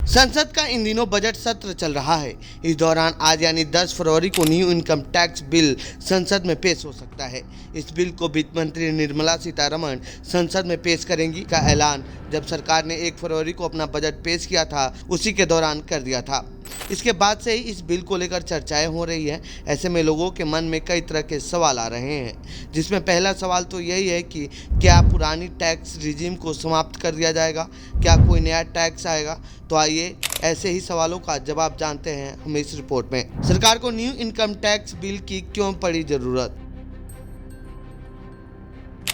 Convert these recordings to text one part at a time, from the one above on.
संसद का इन दिनों बजट सत्र चल रहा है। इस दौरान आज यानी 10 फरवरी को न्यू इनकम टैक्स बिल संसद में पेश हो सकता है। इस बिल को वित्त मंत्री निर्मला सीतारमण संसद में पेश करेंगी का ऐलान जब सरकार ने 1 फरवरी को अपना बजट पेश किया था, उसी के दौरान कर दिया था। इसके बाद से ही इस बिल को लेकर चर्चाएं हो रही है। ऐसे में लोगों के मन में कई तरह के सवाल आ रहे हैं, जिसमें पहला सवाल तो यही है कि क्या पुरानी टैक्स रिजीम को समाप्त कर दिया जाएगा, क्या कोई नया टैक्स आएगा। तो आइए ऐसे ही सवालों का जवाब जानते हैं हम इस रिपोर्ट में। सरकार को न्यू इनकम टैक्स बिल की क्यों पड़ी जरूरत?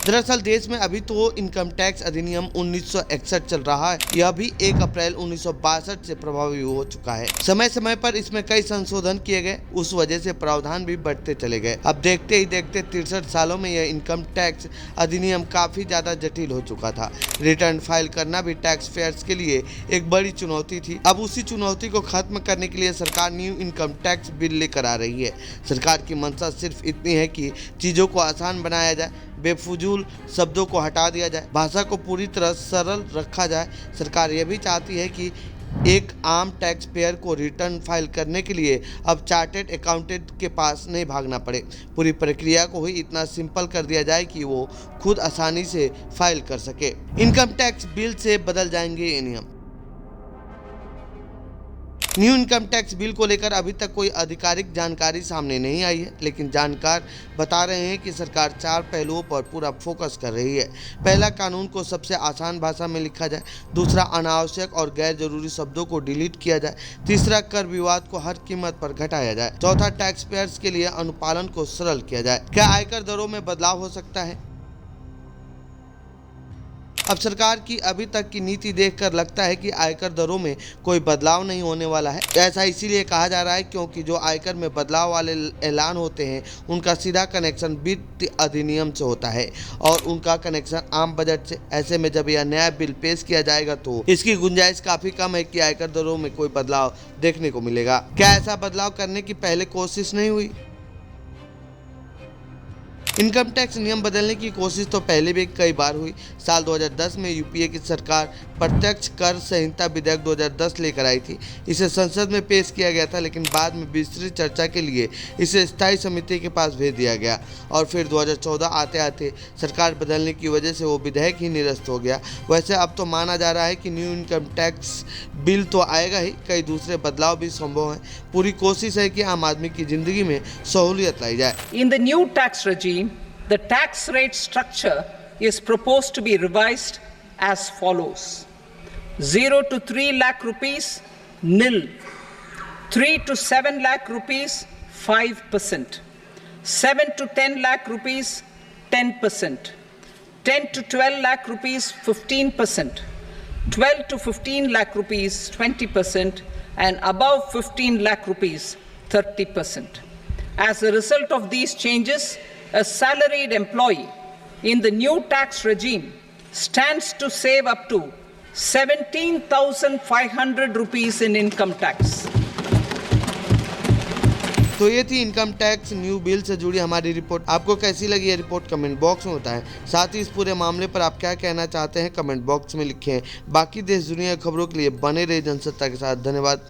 दरअसल देश में अभी तो इनकम टैक्स अधिनियम 1961 चल रहा है। यह भी 1 अप्रैल 1962 से प्रभावी हो चुका है। समय समय पर इसमें कई संशोधन किए गए, उस वजह से प्रावधान भी बढ़ते चले गए। अब देखते ही देखते 63 सालों में यह इनकम टैक्स अधिनियम काफी ज्यादा जटिल हो चुका था। रिटर्न फाइल करना भी टैक्स पेयर्स के लिए एक बड़ी चुनौती थी। अब उसी चुनौती को खत्म करने के लिए सरकार न्यू इनकम टैक्स बिल लेकर आ रही है। सरकार की मंशा सिर्फ इतनी है कि चीजों को आसान बनाया जाए, बेफजूल शब्दों को हटा दिया जाए, भाषा को पूरी तरह सरल रखा जाए। सरकार यह भी चाहती है कि एक आम टैक्स पेयर को रिटर्न फाइल करने के लिए अब चार्टेड अकाउंटेंट के पास नहीं भागना पड़े। पूरी प्रक्रिया को ही इतना सिंपल कर दिया जाए कि वो खुद आसानी से फाइल कर सके। इनकम टैक्स बिल से बदल जाएंगे ये नियम। न्यू इनकम टैक्स बिल को लेकर अभी तक कोई आधिकारिक जानकारी सामने नहीं आई है, लेकिन जानकार बता रहे हैं कि सरकार 4 पहलुओं पर पूरा फोकस कर रही है। पहला, कानून को सबसे आसान भाषा में लिखा जाए। दूसरा, अनावश्यक और गैर जरूरी शब्दों को डिलीट किया जाए। तीसरा, कर विवाद को हर कीमत पर घटाया जाए। चौथा, टैक्स पेयर्स के लिए अनुपालन को सरल किया जाए। क्या आयकर दरों में बदलाव हो सकता है? अब सरकार की अभी तक की नीति देखकर लगता है कि आयकर दरों में कोई बदलाव नहीं होने वाला है। ऐसा इसीलिए कहा जा रहा है क्योंकि जो आयकर में बदलाव वाले ऐलान होते हैं उनका सीधा कनेक्शन वित्त अधिनियम से होता है और उनका कनेक्शन आम बजट से। ऐसे में जब यह नया बिल पेश किया जाएगा तो इसकी गुंजाइश काफी कम है कि आयकर दरों में कोई बदलाव देखने को मिलेगा। क्या ऐसा बदलाव करने की पहले कोशिश नहीं हुई? इनकम टैक्स नियम बदलने की कोशिश तो पहले भी कई बार हुई। साल 2010 में यूपीए की सरकार प्रत्यक्ष कर संहिता विधेयक 2010 लेकर आई थी। इसे संसद में पेश किया गया था, लेकिन बाद में विस्तृत चर्चा के लिए इसे स्थायी समिति के पास भेज दिया गया और फिर 2014 आते आते सरकार बदलने की वजह से वो विधेयक ही निरस्त हो गया। वैसे अब तो माना जा रहा है कि न्यू इनकम टैक्स बिल तो आएगा ही, कई दूसरे बदलाव भी संभव हैं। पूरी कोशिश है कि आम आदमी की जिंदगी में सहूलियत लाई जाए। In the new tax regime, the tax rate structure is proposed to be revised as follows: 0 to 3 lakh rupees, nil; 3 to 7 lakh rupees, 5%; 7 to 10 lakh rupees, 10%; 10 to 12 lakh rupees, 15%; 12 to 15 lakh rupees, 20%; and above 15 lakh rupees, 30%. As a result of these changes, a salaried employee in the new tax regime stands to save up to 17,500 rupees in income tax. तो ये थी income tax new bill से जुड़ी हमारी report. आपको कैसी लगी ये रिपोर्ट कमेंट बॉक्स में बताएं। साथ ही इस पूरे मामले पर आप क्या कहना चाहते हैं कमेंट बॉक्स में लिखें। बाकी देश दुनिया खबरों के लिए बने रहे जनसत्ता के साथ। धन्यवाद।